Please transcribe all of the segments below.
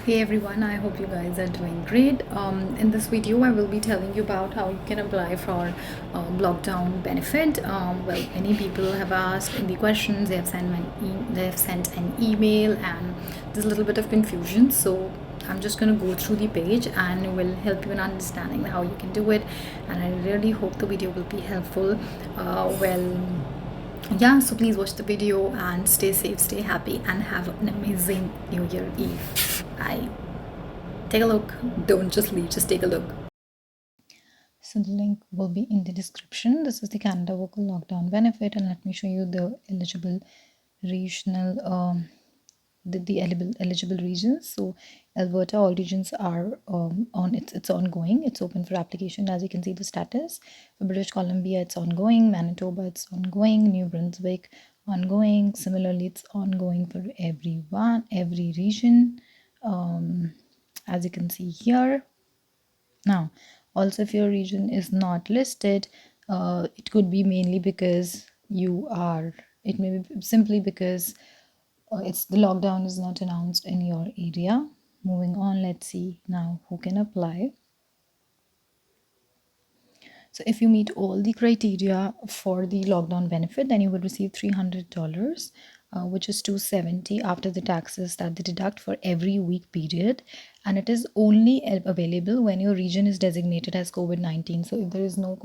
Hey everyone, I hope you guys are doing great. In this video, I will be telling you about how you can apply for lockdown benefit. Well, many people have asked in the questions. They have sent an email, and there's a little bit of confusion. So I'm just gonna go through the page and will help you in understanding how you can do it. And I really hope the video will be helpful. Yeah, so please watch the video and stay safe, stay happy, and have an amazing New Year Eve. Bye. Take a look. Don't just leave, just take a look. So the link will be in the description. This is the Canada Vocal Lockdown Benefit, and let me show you the eligible regional eligible regions. So Alberta, all regions are on it's ongoing. It's open for application. As you can see the status. For British Columbia, it's ongoing. Manitoba, it's ongoing. New Brunswick, ongoing. Similarly, it's ongoing for every region, as you can see here. Now, also if your region is not listed, it could be mainly because it may be simply because it's the lockdown is not announced in your area. Moving on, let's see now who can apply. So if you meet all the criteria for the lockdown benefit, then you will receive $300, which is $270 after the taxes that they deduct for every week period. And it is only available when your region is designated as COVID-19. So if there is no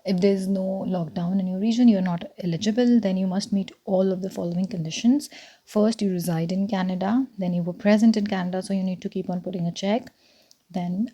if there is no lockdown in your region, you're not eligible, then you must meet all of the following conditions. First, you reside in Canada, then you were present in Canada, so you need to keep on putting a check. Then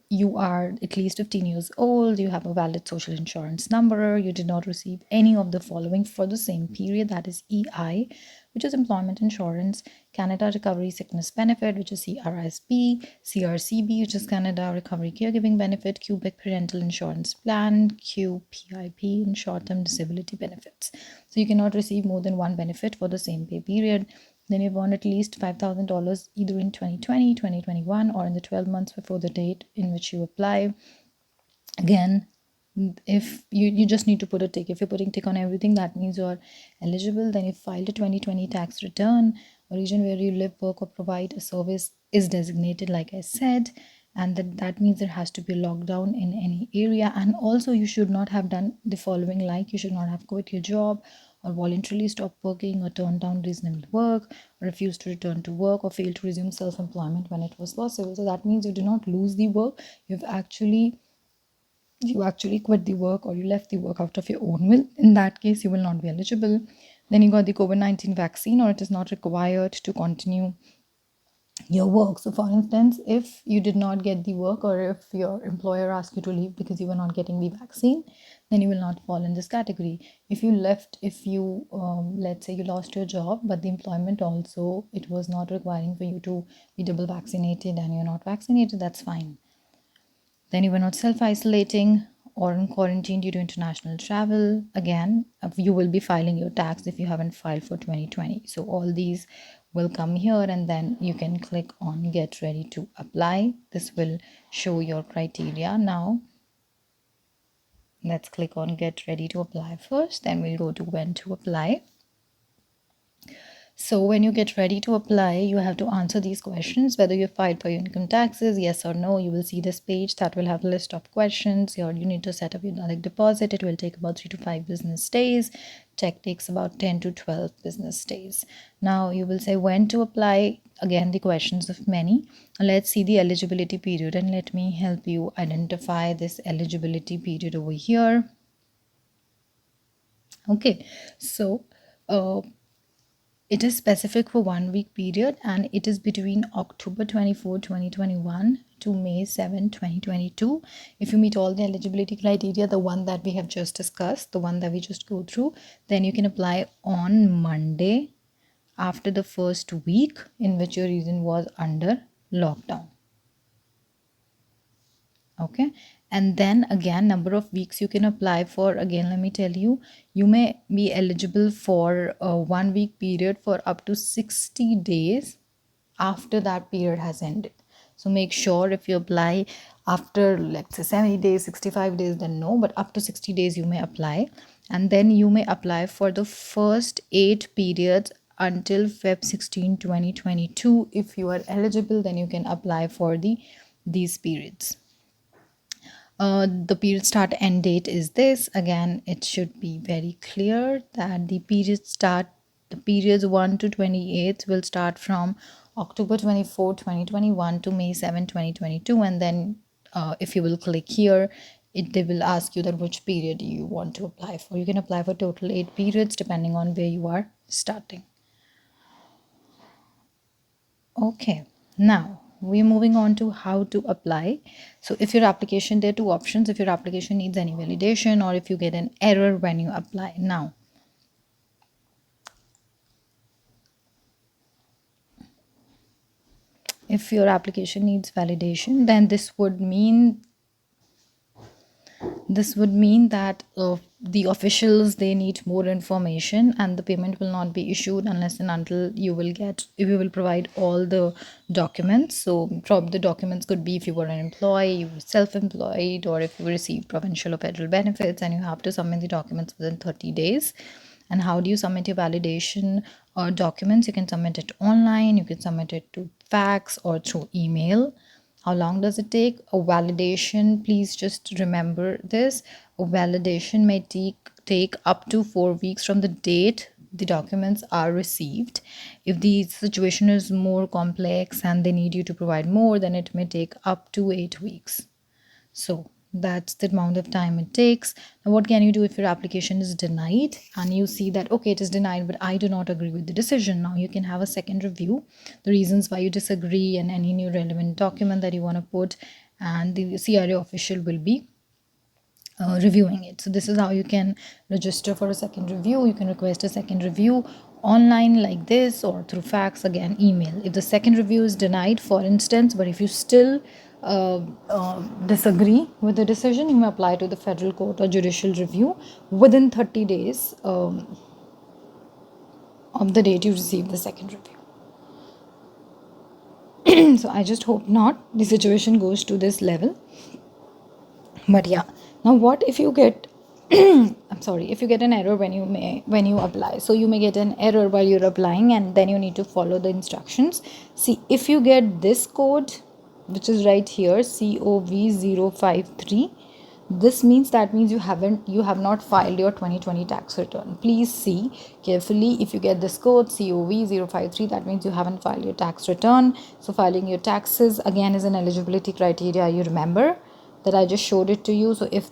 you are at least 15 years old, you have a valid social insurance number, you did not receive any of the following for the same period, that is EI, which is employment insurance, Canada Recovery Sickness Benefit, which is CRSB, CRCB, which is Canada Recovery Caregiving Benefit, Quebec Parental Insurance Plan, QPIP, and short-term disability benefits. So you cannot receive more than one benefit for the same pay period. Then you've earned at least $5,000 either in 2020, 2021, or in the 12 months before the date in which you apply. Again, if you just need to put a tick. If you're putting tick on everything, that means you're eligible. Then you filed a 2020 tax return. A region where you live, work, or provide a service is designated, like I said, and that means there has to be a lockdown in any area. And also you should not have done the following, like you should not have quit your job or voluntarily stopped working or turned down reasonable work or refused to return to work or failed to resume self-employment when it was possible. So that means you did not lose the work, you actually quit the work or you left the work out of your own will. In that case, you will not be eligible. Then you got the COVID-19 vaccine, or it is not required to continue your work. So for instance, if you did not get the work or if your employer asked you to leave because you were not getting the vaccine, then you will not fall in this category. If you let's say you lost your job, but the employment also, it was not requiring for you to be double vaccinated and you're not vaccinated, that's fine. Then you were not self-isolating or in quarantine due to international travel. Again, you will be filing your tax if you haven't filed for 2020. So all these will come here, and then you can click on get ready to apply. This will show your criteria. Now let's click on get ready to apply first, then we'll go to when to apply. So when you get ready to apply, you have to answer these questions, whether you filed for your income taxes, yes or no. You will see this page that will have a list of questions. You need to set up your direct deposit. It will take about 3 to 5 business days. Check takes about 10 to 12 business days. Now you will say when to apply. Again, the questions of many. Let's see the eligibility period, and let me help you identify this eligibility period over here. Okay, so it is specific for 1 week period, and it is between October 24, 2021 to May 7, 2022. If you meet all the eligibility criteria, the one that we have just discussed, the one that we just go through, then you can apply on Monday after the first week in which your region was under lockdown. Okay, and then again, number of weeks you can apply for. Again, let me tell you, you may be eligible for a 1 week period for up to 60 days after that period has ended. So make sure if you apply after, let's say, 70 days, 65 days, then no, but up to 60 days you may apply. And then you may apply for the first 8 periods until Feb 16 2022. If you are eligible, then you can apply for these periods. The period start end date is this. Again, it should be very clear that the periods 1 to 28 will start from October 24 2021 to May 7 2022. And then if you will click here, they will ask you that which period you want to apply for. You can apply for total 8 periods depending on where you are starting. Okay, now we're moving on to how to apply. So if your application, there are two options: if your application needs any validation, or if you get an error when you apply. Now, if your application needs validation, then this would mean that the officials, they need more information, and the payment will not be issued unless and until you will provide all the documents. So the documents could be if you were an employee, you were self-employed, or if you received provincial or federal benefits, and you have to submit the documents within 30 days. And how do you submit your validation documents? You can submit it online, you can submit it to fax or through email. How long does it take? A validation, please just remember this. A validation may take up to 4 weeks from the date the documents are received. If the situation is more complex and they need you to provide more, then it may take up to 8 weeks. So that's the amount of time it takes. Now, what can you do if your application is denied and you see that, okay, it is denied, but I do not agree with the decision? Now you can have a second review, the reasons why you disagree, and any new relevant document that you want to put, and the CRA official will be reviewing it. So this is how you can register for a second review. You can request a second review online like this, or through fax, again email. If the second review is denied, for instance, but if you still disagree with the decision, you may apply to the federal court or judicial review within 30 days of the date you receive the second review. So I just hope not the situation goes to this level. But yeah, now what if you get I'm sorry, if you get an error when you apply. So you may get an error while you're applying, and then you need to follow the instructions. See, if you get this code, which is right here, COV053, this means you have not filed your 2020 tax return. Please see carefully. If you get this code COV053, that means you haven't filed your tax return. So filing your taxes again is an eligibility criteria. You remember that I just showed it to you. So if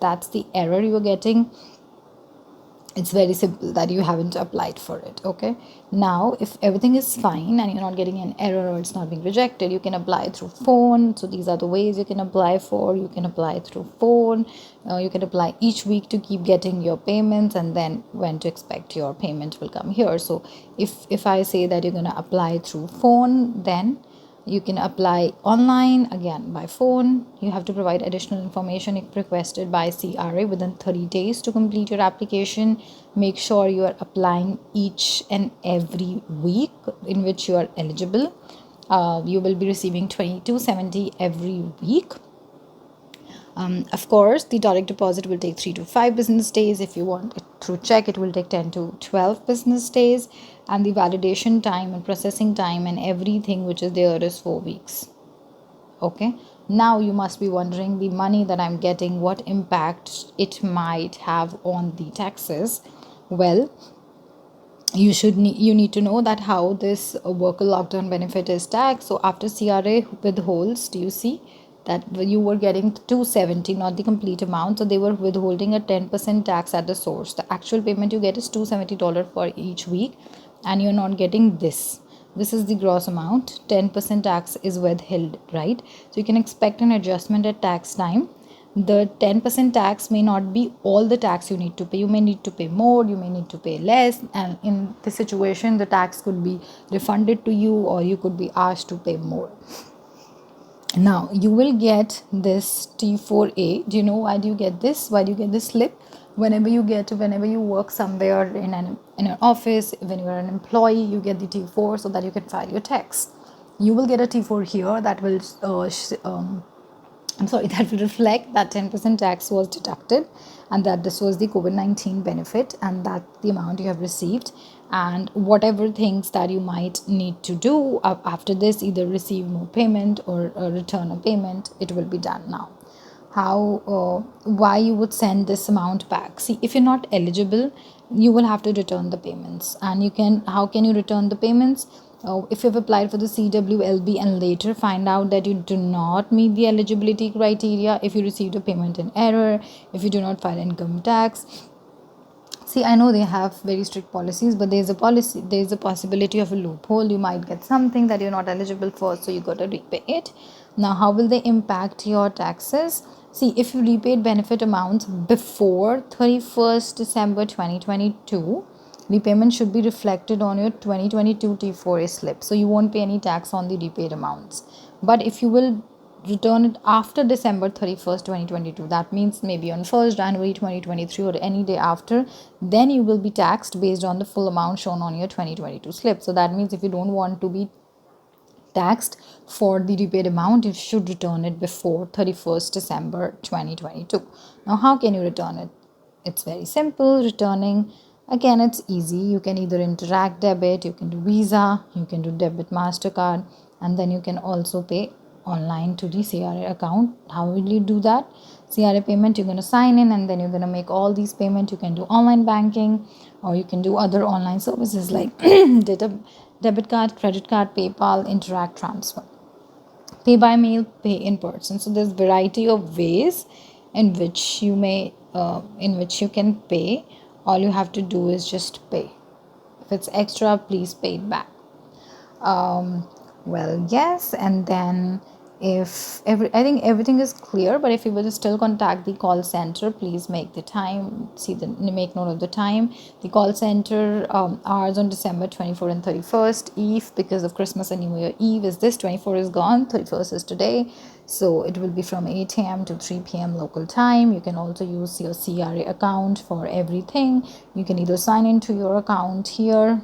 that's the error you are getting, it's very simple that you haven't applied for it. Okay, now if everything is fine and you're not getting an error or it's not being rejected, you can apply through phone. So these are the ways you can apply for. You can apply through phone. You can apply each week to keep getting your payments, and then when to expect your payment will come here. So if I say that you're going to apply through phone, then you can apply online, again by phone. You have to provide additional information if requested by CRA within 30 days to complete your application. Make sure you are applying each and every week in which you are eligible. You will be receiving $22.70 every week. Of course, the direct deposit will take 3 to 5 business days. If you want it through check, it will take 10 to 12 business days. And the validation time and processing time and everything which is there is 4 weeks. Okay. Now you must be wondering, the money that I'm getting, what impact it might have on the taxes. Well, you need to know that how this worker lockdown benefit is taxed. So after CRA withholds, do you see that you were getting 270, not the complete amount? So they were withholding a 10% tax at the source. The actual payment you get is $270 for each week, and you're not getting this. This is the gross amount. 10% tax is withheld, right? So you can expect an adjustment at tax time. The 10% tax may not be all the tax you need to pay. You may need to pay more, you may need to pay less, and in this situation the tax could be refunded to you, or you could be asked to pay more. Now you will get this T4A. Do you know why do you get this? Why do you get this slip? Whenever you work somewhere in an office, when you are an employee, you get the T4 so that you can file your tax. You will get a T4 here that will that will reflect that 10% tax was deducted, and that this was the COVID-19 benefit, and that the amount you have received. and whatever things that you might need to do after this, either receive more payment or return a payment, it will be done now. How why you would send this amount back? See, if you're not eligible, you will have to return the payments. And you can, how can you return the payments? If you've applied for the CWLB and later find out that you do not meet the eligibility criteria, if you received a payment in error, if you do not file income tax. See, I know they have very strict policies, but there's a possibility of a loophole. You might get something that you're not eligible for, so you got to repay it. Now, how will they impact your taxes? See, if you repaid benefit amounts before 31st December 2022, repayment should be reflected on your 2022 T4A slip. So you won't pay any tax on the repaid amounts. But if you will return it after December 31st, 2022, that means maybe on 1st January 2023 or any day after, then you will be taxed based on the full amount shown on your 2022 slip. So that means if you don't want to be taxed for the repaid amount, you should return it before 31st December 2022. Now, how can you return it? It's very simple. Returning, again, it's easy. You can either interact debit, you can do Visa, you can do debit MasterCard, and then you can also pay online to the CRA account. How will you do that? CRA payment, you're going to sign in and then you're going to make all these payments. You can do online banking, or you can do other online services like debit card, credit card, PayPal, Interact Transfer, pay by mail, pay in person. So there's variety of ways in which you can pay. All you have to do is just pay. If it's extra, please pay it back. um, well, yes. And then if I think everything is clear, but if you will still contact the call center, please make the time, make note of the time. The call center hours on December 24 and 31st eve, because of Christmas and New Year Eve is this, 24 is gone, 31st is today. So it will be from 8 a.m. to 3 p.m. local time. You can also use your CRA account for everything. You can either sign into your account here,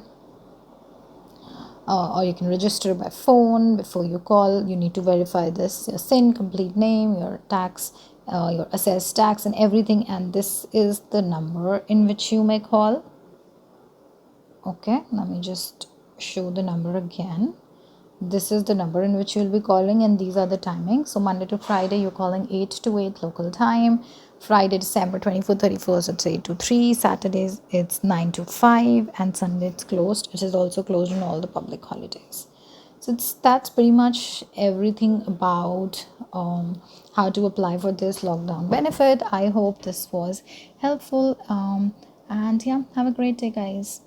or you can register by phone. Before you call, you need to verify this: your SIN, complete name, your tax, your assessed tax and everything. And this is the number in which you may call. Okay, let me just show the number again. This is the number in which you'll be calling, and these are the timings. So Monday to Friday, you're calling 8 to 8 local time. Friday, December 24th, 31st, it's 8 to 3. Saturdays, it's 9 to 5. And Sunday, it's closed. It is also closed on all the public holidays. So that's pretty much everything about how to apply for this lockdown benefit. I hope this was helpful. And yeah, have a great day, guys.